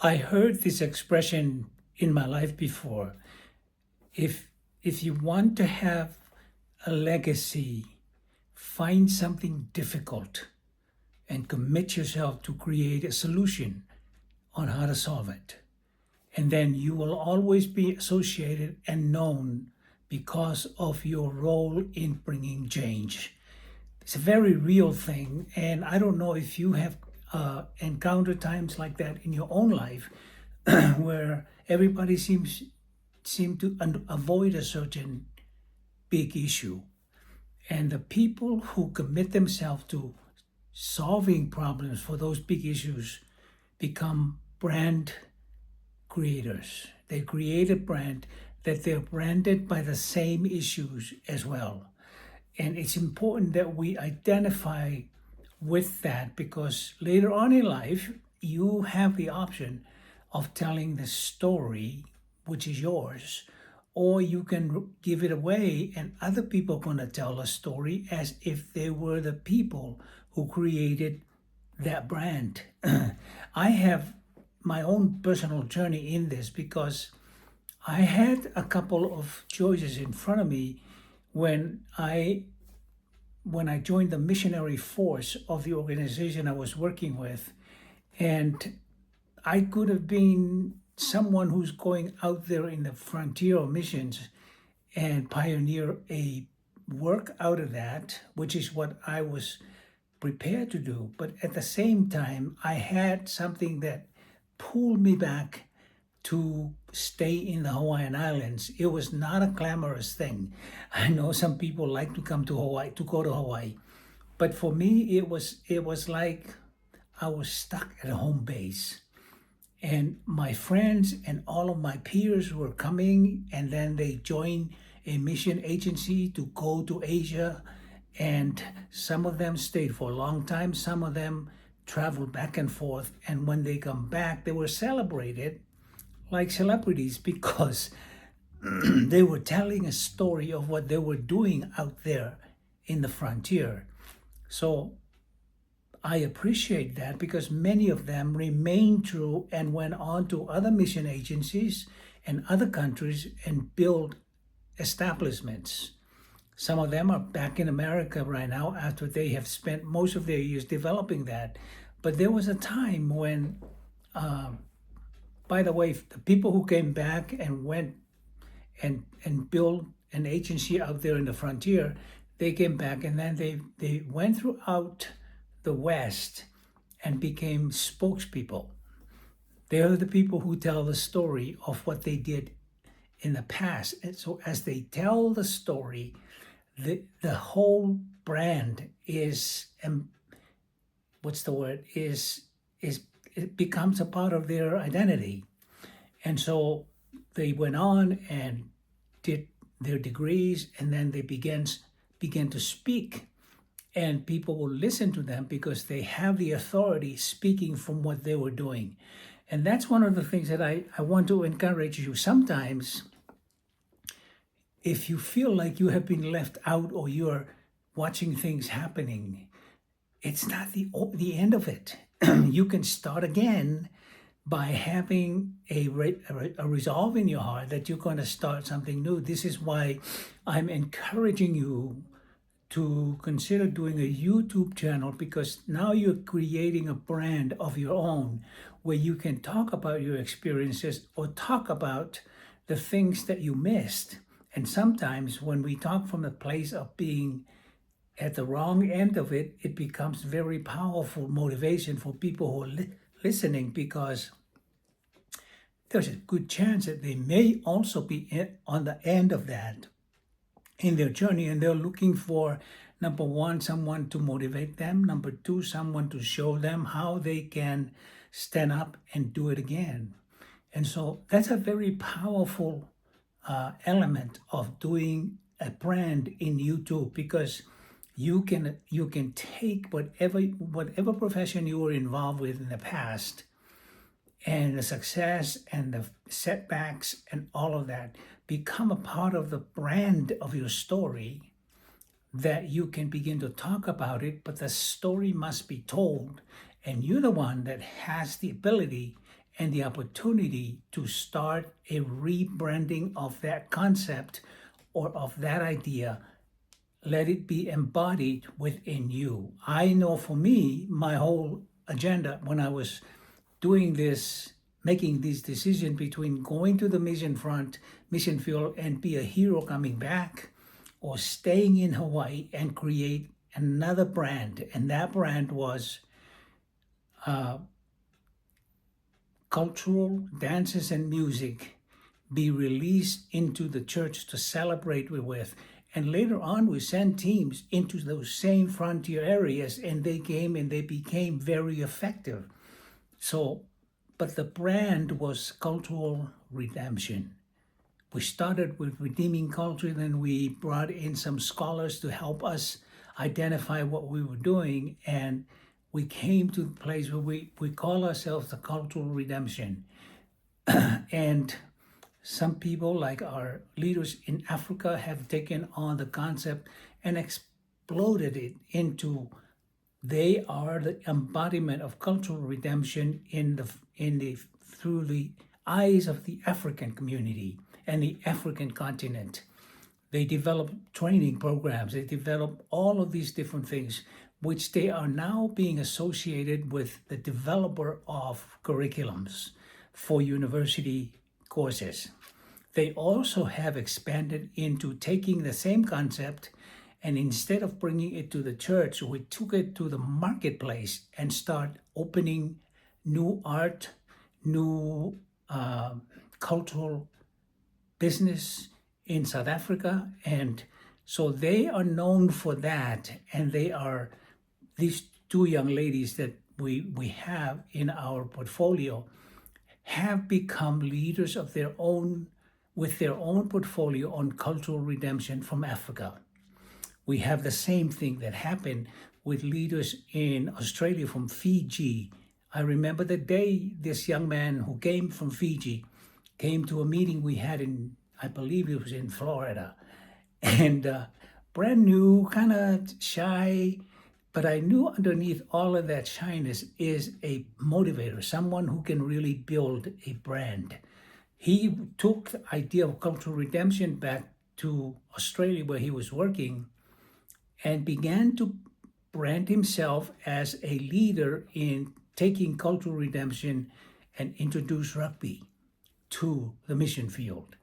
I heard this expression in my life before. If if you want to have a legacy, find something difficult and commit yourself to create a solution on how to solve it. And then you will always be associated and known because of your role in bringing change. It's a very real thing, and I don't know if you have encountered times like that in your own life, where everybody seem to avoid a certain big issue, and the people who commit themselves to solving problems for those big issues become brand creators. They create a brand that they're branded by the same issues as well. And it's important that we identify with that, because later on in life, you have the option of telling the story, which is yours, or you can give it away and other people are going to tell a story as if they were the people who created that brand. I have my own personal journey in this because I had a couple of choices in front of me when I joined the missionary force of the organization I was working with. And I could have been someone who's going out there in the frontier of missions and pioneer a work out of that, which is what I was prepared to do. But at the same time, I had something that pulled me back to stay in the Hawaiian Islands. It was not a glamorous thing. I know some people like to come to Hawaii, to go to Hawaii. But for me, it was like I was stuck at a home base. And my friends and all of my peers were coming, and then they joined a mission agency to go to Asia. And some of them stayed for a long time. Some of them traveled back and forth. And when they come back, they were celebrated like celebrities because they were telling a story of what they were doing out there in the frontier. So I appreciate that because many of them remained true and went on to other mission agencies and other countries and built establishments. Some of them are back in America right now after they have spent most of their years developing that. But there was a time when, by the way, the people who came back and went and built an agency out there in the frontier, they came back and then they went throughout the West and became spokespeople. They are the people who tell the story of what they did in the past. And so as they tell the story, the whole brand is, what's the word, is it becomes a part of their identity. And so they went on and did their degrees, and then they began to speak. And people will listen to them because they have the authority speaking from what they were doing. And that's one of the things that I want to encourage you. Sometimes, if you feel like you have been left out or you're watching things happening, it's not the end of it. You can start again by having a resolve in your heart that you're going to start something new. This is why I'm encouraging you to consider doing a YouTube channel, because now you're creating a brand of your own where you can talk about your experiences or talk about the things that you missed. And sometimes when we talk from a place of being at the wrong end of it, it becomes very powerful motivation for people who are listening, because there's a good chance that they may also be on the end of that in their journey, and they're looking for, number one, someone to motivate them, number two, someone to show them how they can stand up and do it again. And so that's a very powerful element of doing a brand in YouTube, because you can take whatever profession you were involved with in the past, and the success and the setbacks and all of that become a part of the brand of your story, that you can begin to talk about it, but the story must be told. And you're the one that has the ability and the opportunity to start a rebranding of that concept or of that idea. Let it be embodied within you. I know for me, my whole agenda when I was doing this, making this decision between going to the mission field and be a hero coming back, or staying in Hawaii and create another brand. And that brand was cultural dances and music be released into the church to celebrate with. And later on, we sent teams into those same frontier areas, and they came and they became very effective. So, but the brand was cultural redemption. We started with redeeming culture, then we brought in some scholars to help us identify what we were doing, and we came to the place where we call ourselves the cultural redemption. And some people, like our leaders in Africa, have taken on the concept and exploded it into they are the embodiment of cultural redemption through the eyes of the African community and the African continent. They develop training programs, they develop all of these different things, which they are now being associated with the developer of curriculums for university courses. They also have expanded into taking the same concept, and instead of bringing it to the church, we took it to the marketplace and start opening new art, new cultural business in South Africa. And so they are known for that. And they are these two young ladies that we have in our portfolio have become leaders of their own, with their own portfolio on cultural redemption from Africa. We have the same thing that happened with leaders in Australia from Fiji. I remember the day this young man who came from Fiji came to a meeting we had in, I believe it was in Florida, and brand new, kind of shy, but I knew underneath all of that shyness is a motivator, someone who can really build a brand. He took the idea of cultural redemption back to Australia where he was working and began to brand himself as a leader in taking cultural redemption and introduce rugby to the mission field.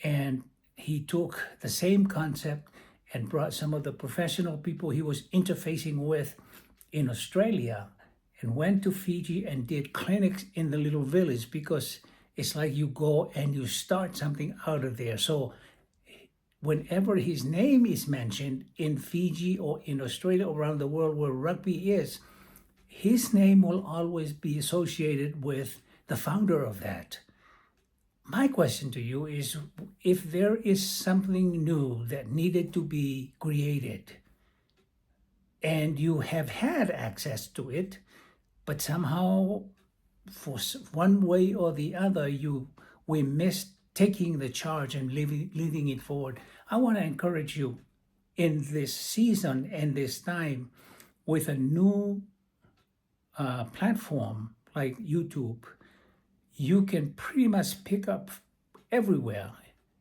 And he took the same concept and brought some of the professional people he was interfacing with in Australia and went to Fiji and did clinics in the little village, because it's like you go and you start something out of there. So whenever his name is mentioned in Fiji or in Australia or around the world where rugby is, his name will always be associated with the founder of that. My question to you is, if there is something new that needed to be created and you have had access to it, but somehow for one way or the other, we missed taking the charge and leading it forward. I want to encourage you in this season and this time with a new platform like YouTube. You can pretty much pick up everywhere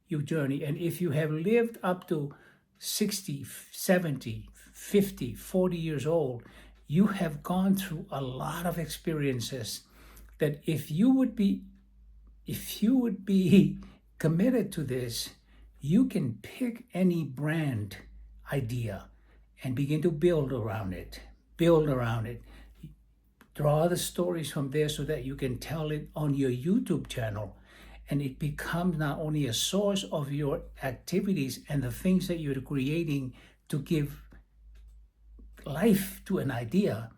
your journey. And if you have lived up to 60, 70, 50, 40 years old, you have gone through a lot of experiences that if you would be committed to this, you can pick any brand idea and begin to build around it. Draw the stories from there so that you can tell it on your YouTube channel, and it becomes not only a source of your activities and the things that you're creating to give life to an idea,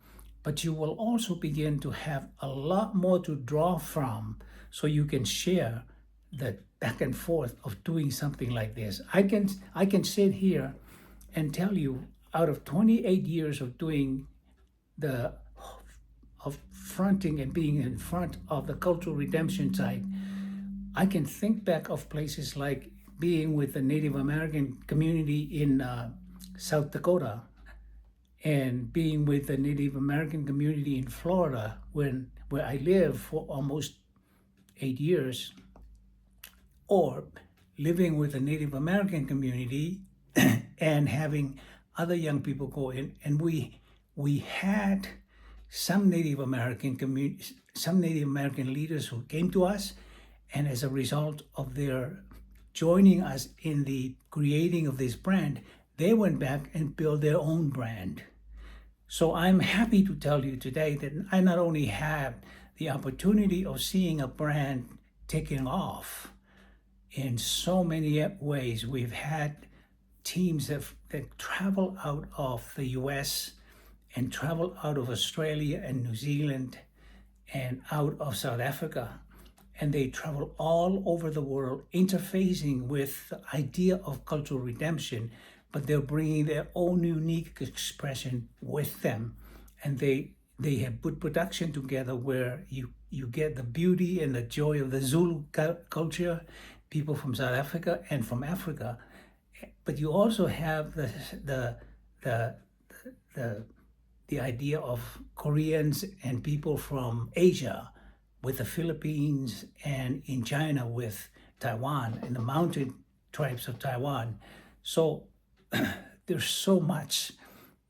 but you will also begin to have a lot more to draw from so you can share the back and forth of doing something like this. I can sit here and tell you, out of 28 years of doing of fronting and being in front of the cultural redemption side, I can think back of places like being with the Native American community in South Dakota and being with the Native American community in Florida, where I lived for almost 8 years, or living with the Native American community and having other young people go in, and we had some Native American leaders who came to us, and as a result of their joining us in the creating of this brand, they went back and built their own brand. So I'm happy to tell you today that I not only have the opportunity of seeing a brand taking off in so many ways. We've had teams that travel out of the US and travel out of Australia and New Zealand and out of South Africa. And they travel all over the world, interfacing with the idea of cultural redemption, but they're bringing their own unique expression with them. And they have put production together where you get the beauty and the joy of the Zulu culture, people from South Africa and from Africa, but you also have the idea of Koreans and people from Asia, with the Philippines, and in China with Taiwan and the mountain tribes of Taiwan. So there's so much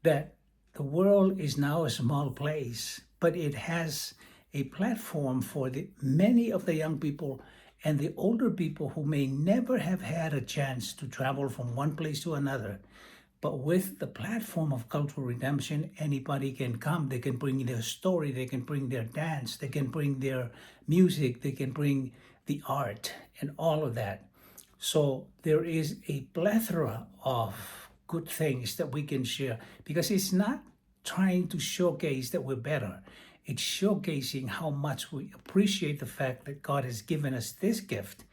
that the world is now a small place, but it has a platform for many of the young people and the older people who may never have had a chance to travel from one place to another. But with the platform of cultural redemption, anybody can come. They can bring their story, they can bring their dance, they can bring their music, they can bring the art and all of that. So there is a plethora of good things that we can share, because it's not trying to showcase that we're better. It's showcasing how much we appreciate the fact that God has given us this gift.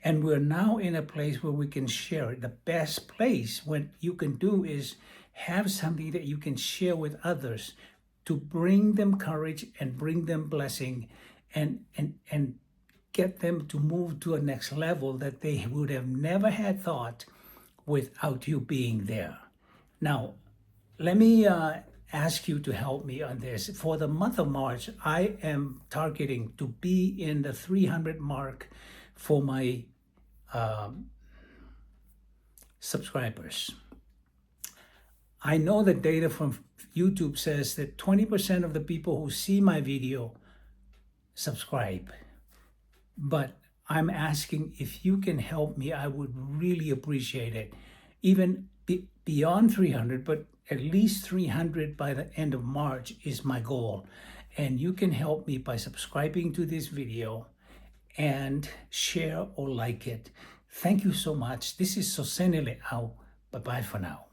And we're now in a place where we can share it. The best place when you can do is have something that you can share with others to bring them courage and bring them blessing and get them to move to a next level that they would have never had thought without you being there. Now, let me ask you to help me on this. For the month of March, I am targeting to be in the 300 mark for my subscribers. I know that data from YouTube says that 20% of the people who see my video subscribe, but I'm asking if you can help me. I would really appreciate it. Even beyond 300, but at least 300 by the end of March is my goal. And you can help me by subscribing to this video and share or like it. Thank you so much. This is Sosenile out. Bye-bye for now.